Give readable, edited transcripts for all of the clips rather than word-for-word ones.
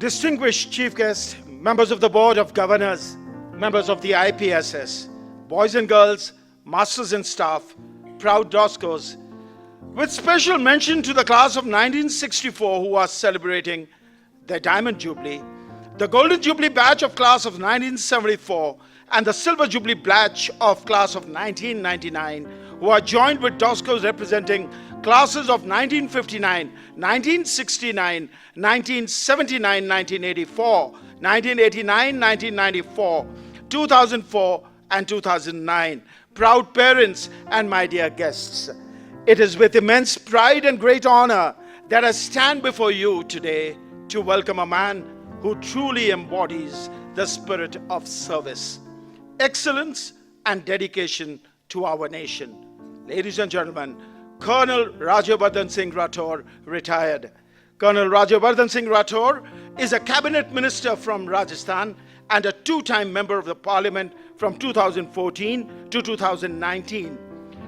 Distinguished chief guests, members of the Board of Governors, members of the IPSS, boys and girls, masters and staff, proud DOSCOs, with special mention to the class of 1964 who are celebrating their Diamond Jubilee, the Golden Jubilee batch of class of 1974, and the Silver Jubilee batch of class of 1999, who are joined with DOSCOs representing classes of 1959, 1969, 1979, 1984, 1989, 1994, 2004, and 2009. Proud parents and my dear guests, it is with immense pride and great honor that I stand before you today to welcome a man who truly embodies the spirit of service, excellence, and dedication to our nation. Ladies and gentlemen, Colonel Rajyavardhan Singh Rathore, retired. Colonel Rajyavardhan Singh Rathore is a cabinet minister from Rajasthan and a two-time member of the parliament from 2014 to 2019,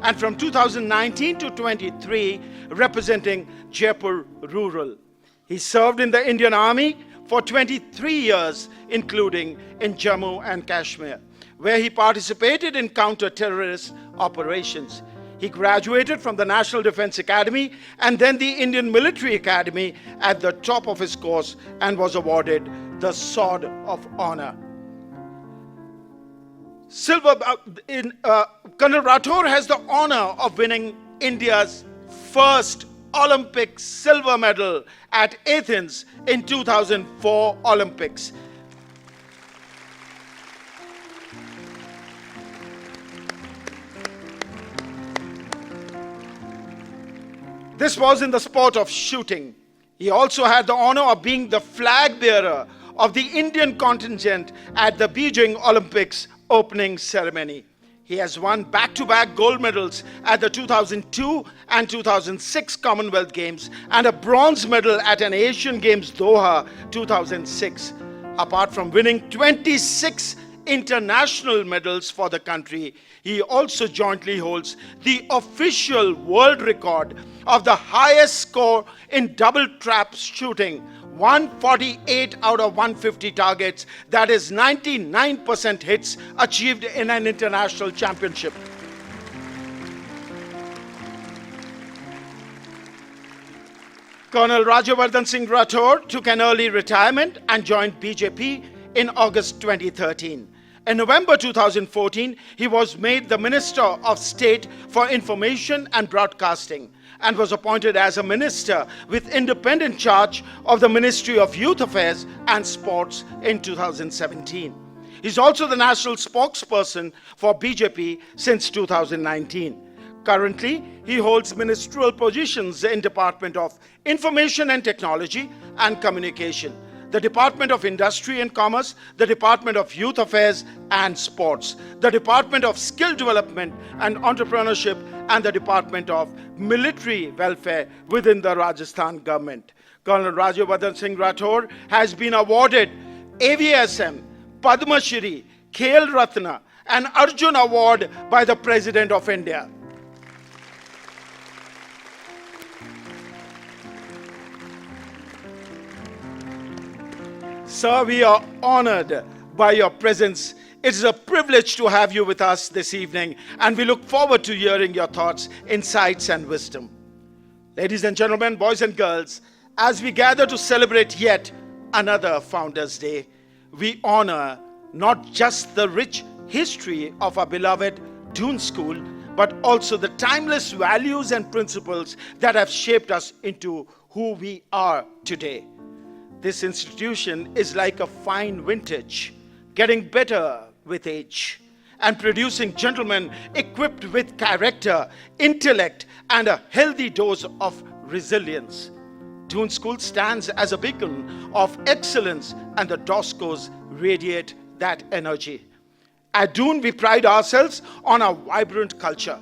and from 2019 to 23 representing Jaipur Rural. He served in the Indian Army for 23 years, including in Jammu and Kashmir, where he participated in counter-terrorist operations. He graduated from the National Defense Academy and then the Indian Military Academy at the top of his course and was awarded the Sword of Honor. Colonel Rathore has the honor of winning India's first Olympic silver medal at Athens in 2004 Olympics. This was in the sport of shooting. He also had the honor of being the flag bearer of the Indian contingent at the Beijing Olympics opening ceremony. He has won back-to-back gold medals at the 2002 and 2006 Commonwealth Games and a bronze medal at an Asian Games Doha 2006. Apart from winning 26 international medals for the country, he also jointly holds the official world record of the highest score in double trap shooting, 148 out of 150 targets, that is 99% hits achieved in an international championship. Colonel Rajyavardhan Singh Rathore took an early retirement and joined BJP in August 2013. In November 2014, he was made the Minister of State for Information and Broadcasting and was appointed as a minister with independent charge of the Ministry of Youth Affairs and Sports in 2017. He's also the national spokesperson for BJP since 2019. Currently, he holds ministerial positions in Department of Information and Technology and Communication, the Department of Industry and Commerce, the Department of Youth Affairs and Sports, the Department of Skill Development and Entrepreneurship, and the Department of Military Welfare within the Rajasthan government. Colonel Rajyavardhan Singh Rathore has been awarded AVSM, Padma Shri, Khel Ratna, and Arjun Award by the President of India. Sir, we are honored by your presence. It is a privilege to have you with us this evening, and we look forward to hearing your thoughts, insights, and wisdom. Ladies and gentlemen, boys and girls, as we gather to celebrate yet another Founders' Day, we honor not just the rich history of our beloved Doon School, but also the timeless values and principles that have shaped us into who we are today. This institution is like a fine vintage, getting better with age, and producing gentlemen equipped with character, intellect, and a healthy dose of resilience. Doon School stands as a beacon of excellence, and the DOSCOs radiate that energy. At Doon, we pride ourselves on our vibrant culture.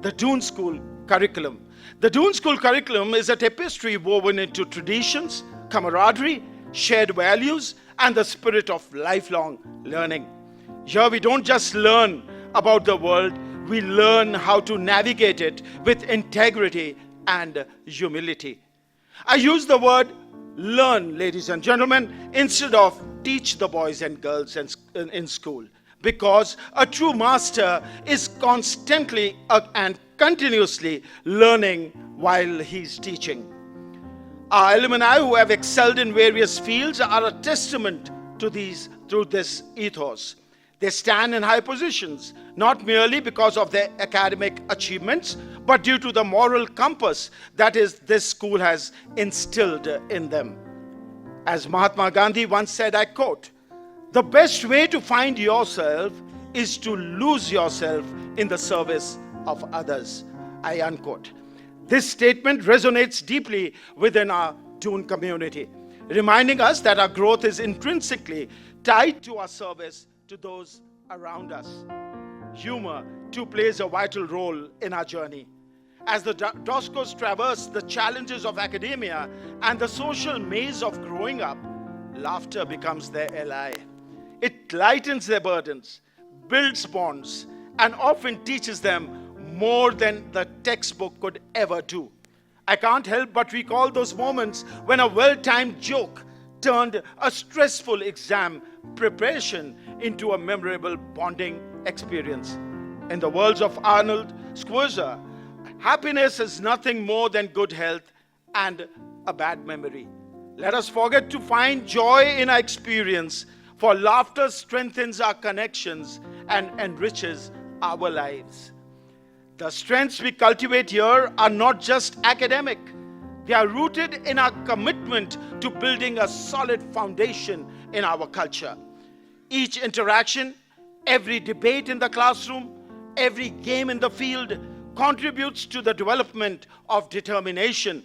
The Doon School curriculum. The Doon School curriculum is a tapestry woven into traditions, camaraderie, shared values, and the spirit of lifelong learning. Here we don't just learn about the world, we learn how to navigate it with integrity and humility. I use the word Learn, ladies and gentlemen, instead of teach the boys and girls in school. Because a true master is constantly and continuously learning while he's teaching. Our alumni who have excelled in various fields are a testament to this ethos. They stand in high positions, not merely because of their academic achievements, but due to the moral compass that this school has instilled in them. As Mahatma Gandhi once said, I quote, "The best way to find yourself is to lose yourself in the service of others." I unquote. This statement resonates deeply within our Doon community, reminding us that our growth is intrinsically tied to our service to those around us. Humor, too, plays a vital role in our journey. As the Doskos traverse the challenges of academia and the social maze of growing up, laughter becomes their ally. It lightens their burdens, builds bonds, and often teaches them more than the textbook could ever do. I can't help but recall those moments when a well-timed joke turned a stressful exam preparation into a memorable bonding experience. In the words of Arnold Schwarzenegger, happiness is nothing more than good health and a bad memory. Let us forget to find joy in our experience, for laughter strengthens our connections and enriches our lives. The strengths we cultivate here are not just academic. They are rooted in our commitment to building a solid foundation in our culture. Each interaction, every debate in the classroom, every game in the field contributes to the development of determination,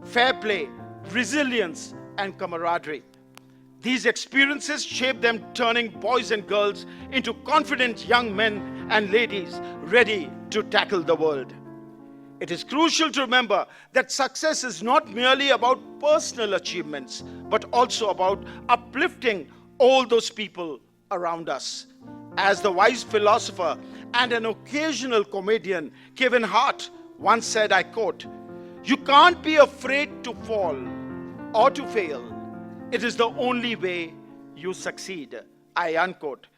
fair play, resilience, and camaraderie. These experiences shape them, turning boys and girls into confident young men and ladies ready to tackle the world. It is crucial to remember that success is not merely about personal achievements, but also about uplifting all those people around us. As the wise philosopher and an occasional comedian, Kevin Hart, once said, I quote, "You can't be afraid to fall or to fail. It is the only way you succeed." I unquote.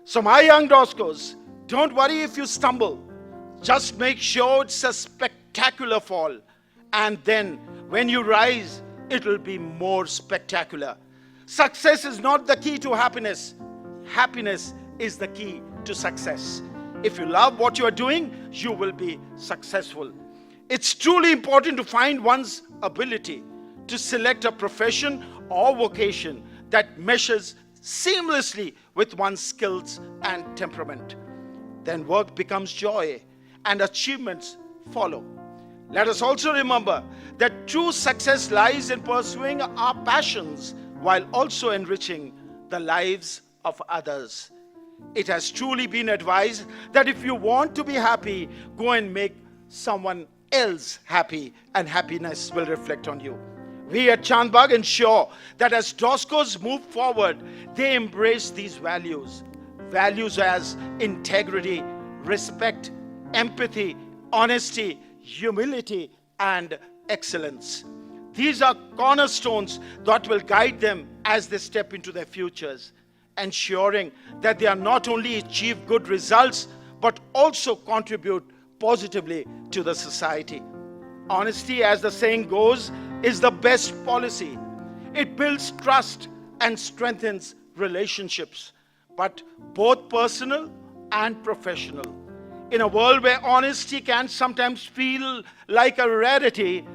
So my young Doskos, don't worry if you stumble. Just make sure it's a spectacular fall. And then when you rise, it'll be more spectacular. Success is not the key to happiness. Happiness is the key to success. If you love what you are doing, you will be successful. It's truly important to find one's ability to select a profession or vocation that meshes seamlessly with one's skills and temperament. Then work becomes joy and achievements follow. Let us also remember that true success lies in pursuing our passions while also enriching the lives of others. It has truly been advised that if you want to be happy, go and make someone else happy, and happiness will reflect on you. We at Chandbagh ensure that as Doskos move forward, they embrace these values. Values as integrity, respect, empathy, honesty, humility, and excellence. These are cornerstones that will guide them as they step into their futures, ensuring that they are not only achieve good results, but also contribute positively to the society. Honesty, as the saying goes, is the best policy. It builds trust and strengthens relationships, but both personal and professional. In a world where honesty can sometimes feel like a rarity,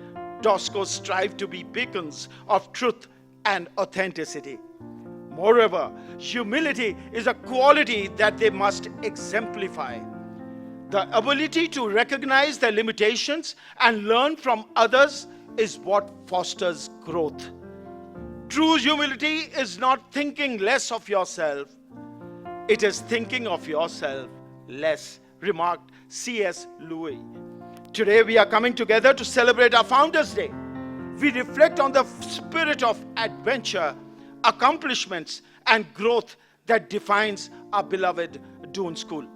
Doskos strive to be beacons of truth and authenticity. Moreover, humility is a quality that they must exemplify. The ability to recognize their limitations and learn from others is what fosters growth. True humility is not thinking less of yourself, it is thinking of yourself less, remarked C.S. Lewis. Today we are coming together to celebrate our Founders' Day. We reflect on the spirit of adventure, accomplishments, and growth that defines our beloved Doon School.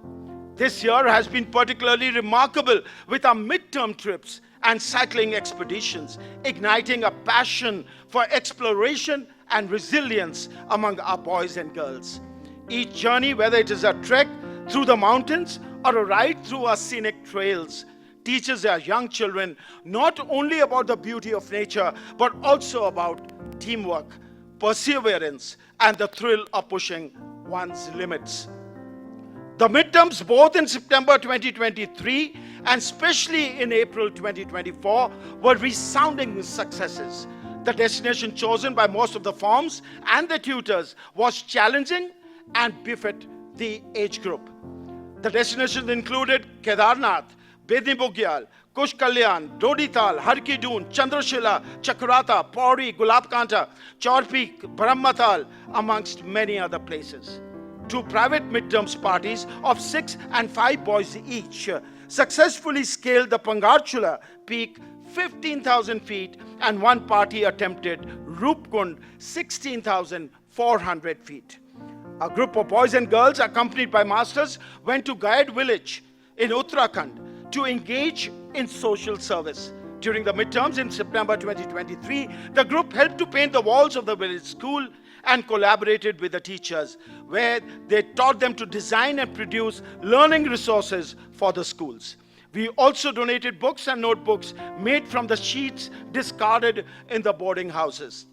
This year has been particularly remarkable with our midterm trips and cycling expeditions, igniting a passion for exploration and resilience among our boys and girls. Each journey, whether it is a trek through the mountains or a ride through our scenic trails, teaches our young children not only about the beauty of nature, but also about teamwork, perseverance, and the thrill of pushing one's limits. The midterms, both in September 2023 and especially in April 2024, were resounding successes. The destination chosen by most of the forms and the tutors was challenging and befit the age group. The destinations included Kedarnath, Bedni Bugyal, Kush Kalyan, Dodital, Harki Doon, Chandrashila, Chakrata, Pauri, Gulabkanta, Chorpeak, Brahmatal, amongst many other places. Two private midterms parties of 6 and 5 boys each successfully scaled the Pangarchula peak 15,000 feet, and one party attempted Roopkund 16,400 feet. A group of boys and girls accompanied by masters went to Gayad village in Uttarakhand to engage in social service. During the midterms in September 2023, the group helped to paint the walls of the village school and collaborated with the teachers, where they taught them to design and produce learning resources for the schools. We also donated books and notebooks made from the sheets discarded in the boarding houses.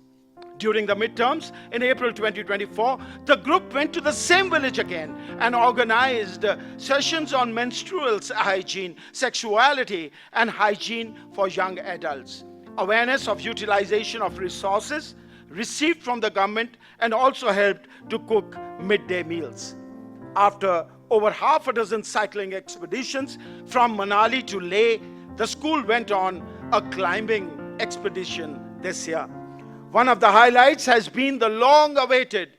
During the midterms in April 2024, the group went to the same village again and organized sessions on menstrual hygiene, sexuality, and hygiene for young adults. Awareness of utilization of resources received from the government, and also helped to cook midday meals. After over half a dozen cycling expeditions from Manali to Leh, the school went on a climbing expedition this year. One of the highlights has been the long-awaited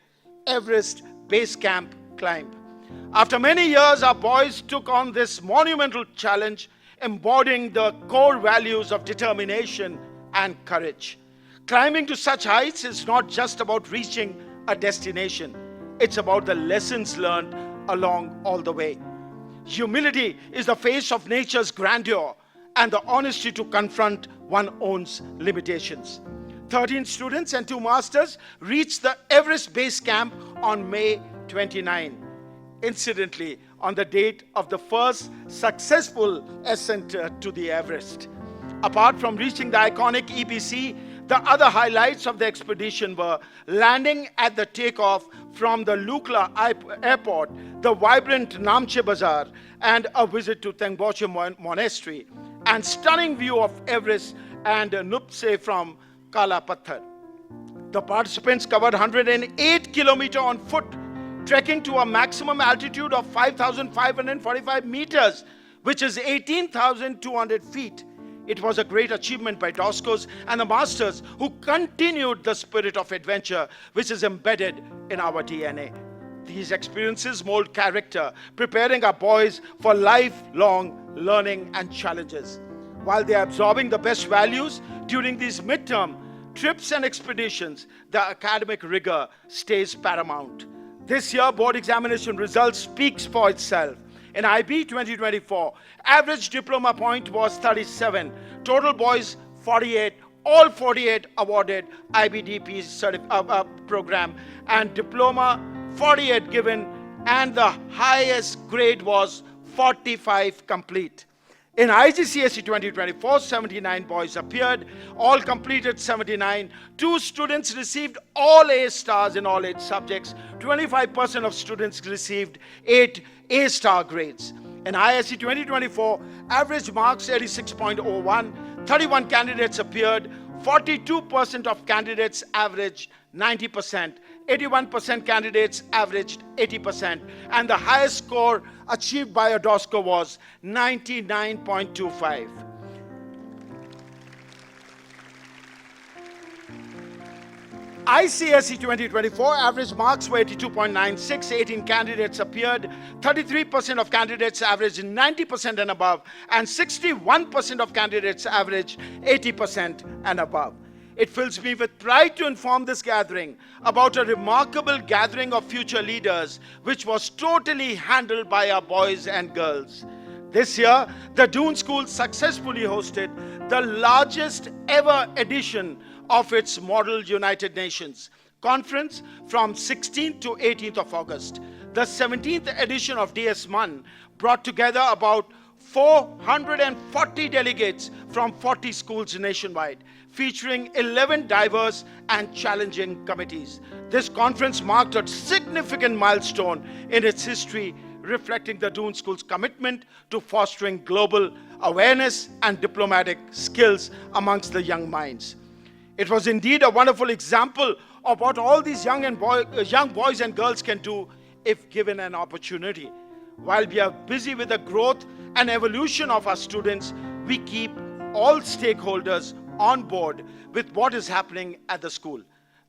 Everest Base Camp climb. After many years, our boys took on this monumental challenge, embodying the core values of determination and courage. Climbing to such heights is not just about reaching a destination. It's about the lessons learned along all the way. Humility is the face of nature's grandeur and the honesty to confront one's own limitations. 13 students and 2 masters reached the Everest Base Camp on May 29. Incidentally, on the date of the first successful ascent to the Everest. Apart from reaching the iconic EBC, the other highlights of the expedition were landing at the takeoff from the Lukla airport, the vibrant Namche Bazaar, and a visit to Tengboche Monastery, and stunning view of Everest and Nuptse from Kala Patthar. The participants covered 108 kilometers on foot, trekking to a maximum altitude of 5,545 meters, which is 18,200 feet. It was a great achievement by DOSCOs and the masters who continued the spirit of adventure which is embedded in our DNA. These experiences mold character, preparing our boys for lifelong learning and challenges. While they are absorbing the best values during these midterm trips and expeditions, the academic rigor stays paramount. This year, board examination results speaks for itself. In IB 2024, average diploma point was 37. Total boys 48. All 48 awarded IBDP program, and diploma 48 given, and the highest grade was 45 complete. In IGCSE 2024, 79 boys appeared, all completed 79. 2 students received all A stars in all 8 subjects. 25% of students received 8 A-star grades. In ISC 2024, average marks 86.01. 31 candidates appeared. 42% of candidates averaged 90%. 81% candidates averaged 80%. And the highest score achieved by a DOSCO was 99.25. ICSE 2024, average marks were 82.96, 18 candidates appeared, 33% of candidates averaged 90% and above, and 61% of candidates averaged 80% and above. It fills me with pride to inform this gathering about a remarkable gathering of future leaders, which was totally handled by our boys and girls. This year, the Doon School successfully hosted the largest ever edition of its Model United Nations Conference from 16th to 18th of August. The 17th edition of DS-MUN brought together about 440 delegates from 40 schools nationwide, featuring 11 diverse and challenging committees. This conference marked a significant milestone in its history, reflecting the Doon School's commitment to fostering global awareness and diplomatic skills amongst the young minds. It was indeed a wonderful example of what all these young boys and girls can do if given an opportunity. While we are busy with the growth and evolution of our students, we keep all stakeholders on board with what is happening at the school.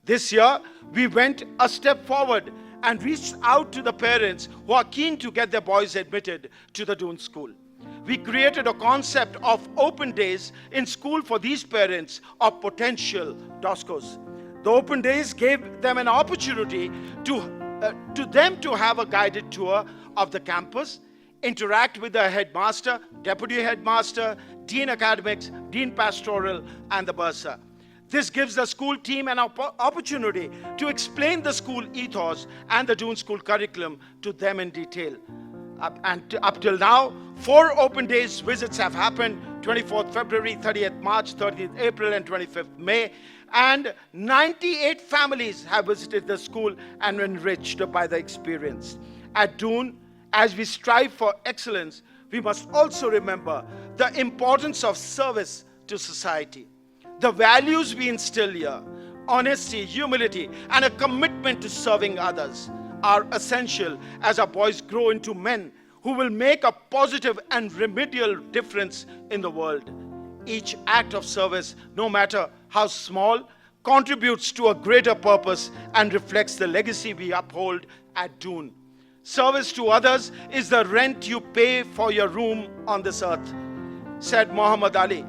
This year, we went a step forward and reached out to the parents who are keen to get their boys admitted to the Doon School. We created a concept of open days in school for these parents of potential DOSCOs. The open days gave them an opportunity to have a guided tour of the campus, interact with the headmaster, deputy headmaster, dean academics, dean pastoral, and the bursar. This gives the school team an opportunity to explain the school ethos and the Doon School curriculum to them in detail. Up till now, 4 open days visits have happened: 24th February, 30th March, 30th April, and 25th May. And 98 families have visited the school and were enriched by the experience. At Doon, as we strive for excellence, we must also remember the importance of service to society. The values we instill here, honesty, humility, and a commitment to serving others, are essential as our boys grow into men who will make a positive and remedial difference in the world. Each act of service, no matter how small, contributes to a greater purpose and reflects the legacy we uphold at Doon. Service to others is the rent you pay for your room on this earth, said Muhammad Ali.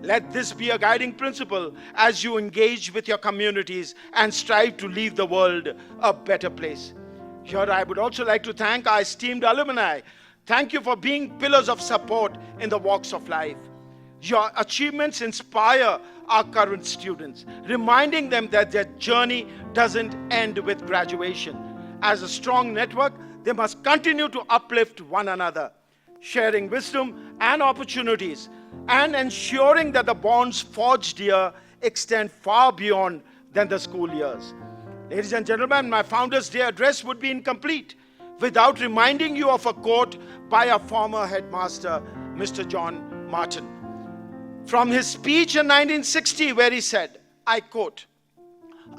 Let this be a guiding principle as you engage with your communities and strive to leave the world a better place. Here I would also like to thank our esteemed alumni. Thank you for being pillars of support in the walks of life. Your achievements inspire our current students, reminding them that their journey doesn't end with graduation. As a strong network, they must continue to uplift one another, sharing wisdom and opportunities, and ensuring that the bonds forged here extend far beyond than the school years. Ladies and gentlemen, my Founders' Day address would be incomplete without reminding you of a quote by our former headmaster, Mr. John Martin. From his speech in 1960, where he said, I quote,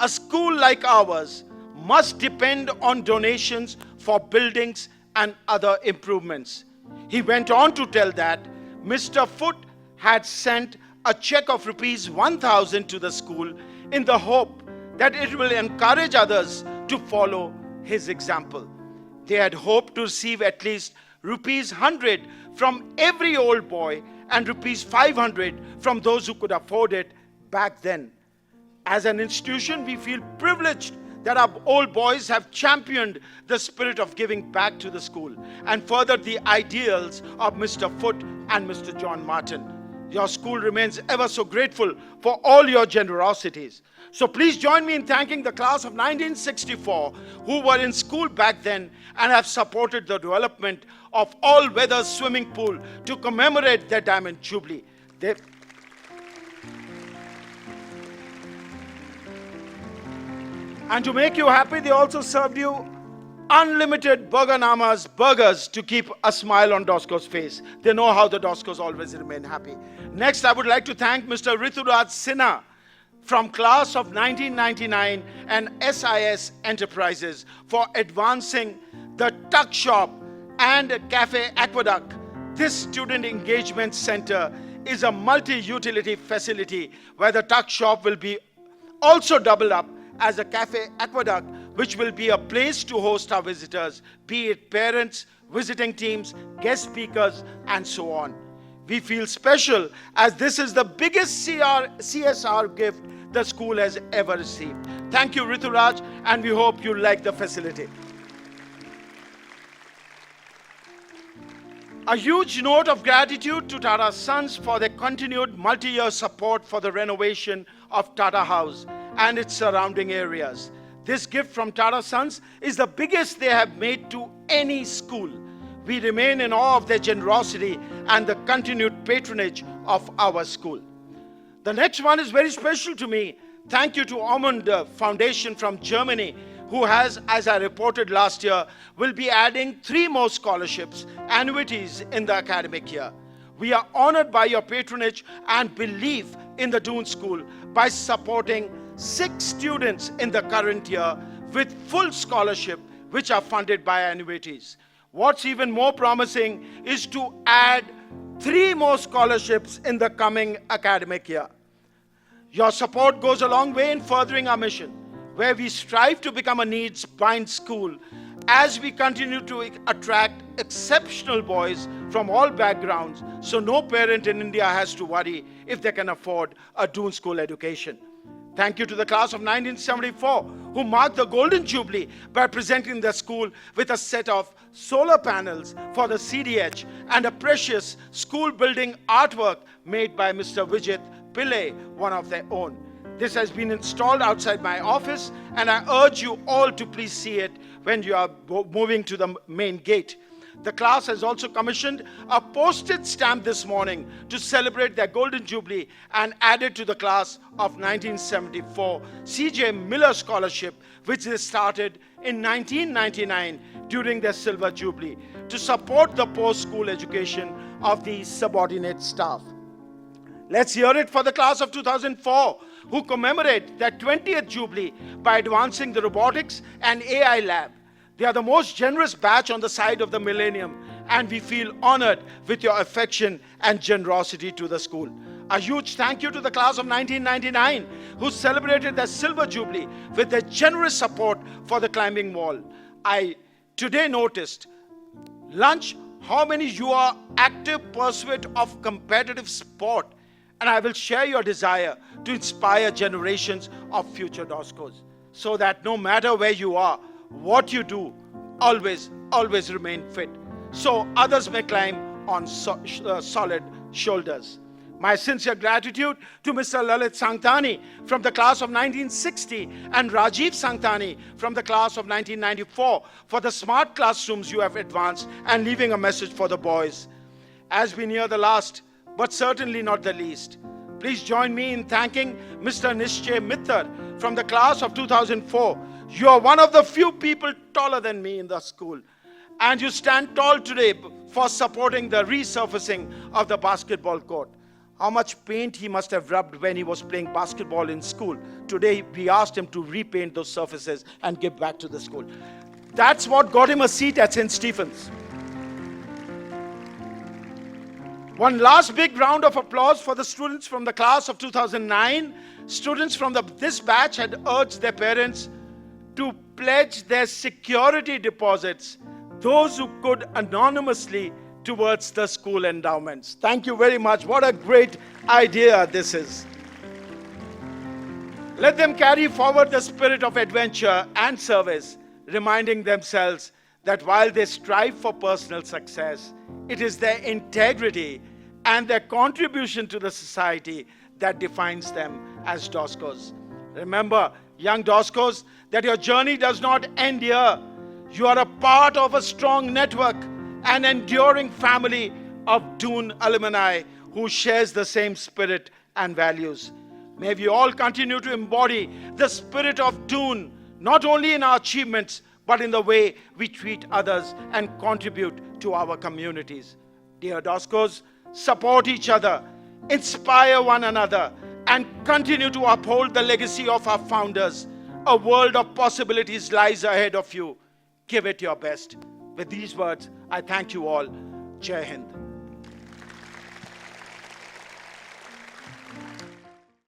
"A school like ours must depend on donations for buildings and other improvements." He went on to tell that Mr. Foote had sent a check of rupees 1,000 to the school in the hope that it will encourage others to follow his example. They had hoped to receive at least rupees 100 from every old boy and rupees 500 from those who could afford it back then. As an institution, we feel privileged that our old boys have championed the spirit of giving back to the school and furthered the ideals of Mr. Foote and Mr. John Martin. Your school remains ever so grateful for all your generosities. So please join me in thanking the class of 1964 who were in school back then and have supported the development of all-weather swimming pool to commemorate their Diamond Jubilee. And to make you happy, they also served you unlimited Burger burgers to keep a smile on DOSCO's face. They know how the DOSCOs always remain happy. Next, I would like to thank Mr. Rituraj Sinha from class of 1999 and SIS Enterprises for advancing the tuck shop and cafe aqueduct. This student engagement center is a multi-utility facility where the tuck shop will be also doubled up as a cafe aqueduct, which will be a place to host our visitors, be it parents, visiting teams, guest speakers, and so on. We feel special as this is the biggest CSR gift the school has ever received. Thank you, Rituraj, and we hope you like the facility. A huge note of gratitude to Tata Sons for their continued multi-year support for the renovation of Tata House and its surrounding areas. This gift from Tata Sons is the biggest they have made to any school. We remain in awe of their generosity and the continued patronage of our school. The next one is very special to me. Thank you to Alumni Foundation from Germany, who has, as I reported last year, will be adding 3 more scholarships, annuities in the academic year. We are honored by your patronage and belief in the Doon School by supporting 6 students in the current year with full scholarship, which are funded by annuities. What's even more promising is to add 3 more scholarships in the coming academic year. Your support goes a long way in furthering our mission, where we strive to become a needs-blind school as we continue to attract exceptional boys from all backgrounds, so no parent in India has to worry if they can afford a Doon School education. Thank you to the class of 1974, who marked the Golden Jubilee by presenting the school with a set of solar panels for the CDH and a precious school building artwork made by Mr. Vijit Pillai, one of their own. This has been installed outside my office, and I urge you all to please see it when you are moving to the main gate. The class has also commissioned a postage stamp this morning to celebrate their Golden Jubilee and added to the class of 1974 C.J. Miller Scholarship, which they started in 1999 during their Silver Jubilee to support the post-school education of the subordinate staff. Let's hear it for the class of 2004, who commemorate their 20th Jubilee by advancing the robotics and AI lab. They are the most generous batch on the side of the millennium, and we feel honored with your affection and generosity to the school. A huge thank you to the class of 1999, who celebrated their Silver Jubilee with their generous support for the climbing wall. I today noticed lunch how many you are active pursuit of competitive sport, and I will share your desire to inspire generations of future DOSCOs, so that no matter where you are, what you do, always remain fit, so others may climb on solid shoulders. My sincere gratitude to Mr. Lalit Sangtani from the class of 1960 and Rajiv Sangtani from the class of 1994 for the smart classrooms you have advanced and leaving a message for the boys. As we near the last, but certainly not the least, please join me in thanking Mr. Nishchay Mittar from the class of 2004. You are one of the few people taller than me in the school, and you stand tall today for supporting the resurfacing of the basketball court. How much paint he must have rubbed when he was playing basketball in school. Today we asked him to repaint those surfaces and give back to the school. That's what got him a seat at St. Stephen's. One last big round of applause for the students from the class of 2009. Students from this batch had urged their parents to pledge their security deposits, those who could anonymously, towards the school endowments. Thank you very much. What a great idea this is. Let them carry forward the spirit of adventure and service, reminding themselves that while they strive for personal success, it is their integrity and their contribution to the society that defines them as DOSCOs. Remember, young DOSCOs, that your journey does not end here. You are a part of a strong network, an enduring family of Doon alumni who shares the same spirit and values. May we all continue to embody the spirit of Doon, not only in our achievements, but in the way we treat others and contribute to our communities. Dear DOSCOs, support each other, inspire one another, and continue to uphold the legacy of our founders. A world of possibilities lies ahead of you. Give it your best. With these words, I thank you all. Jai Hind.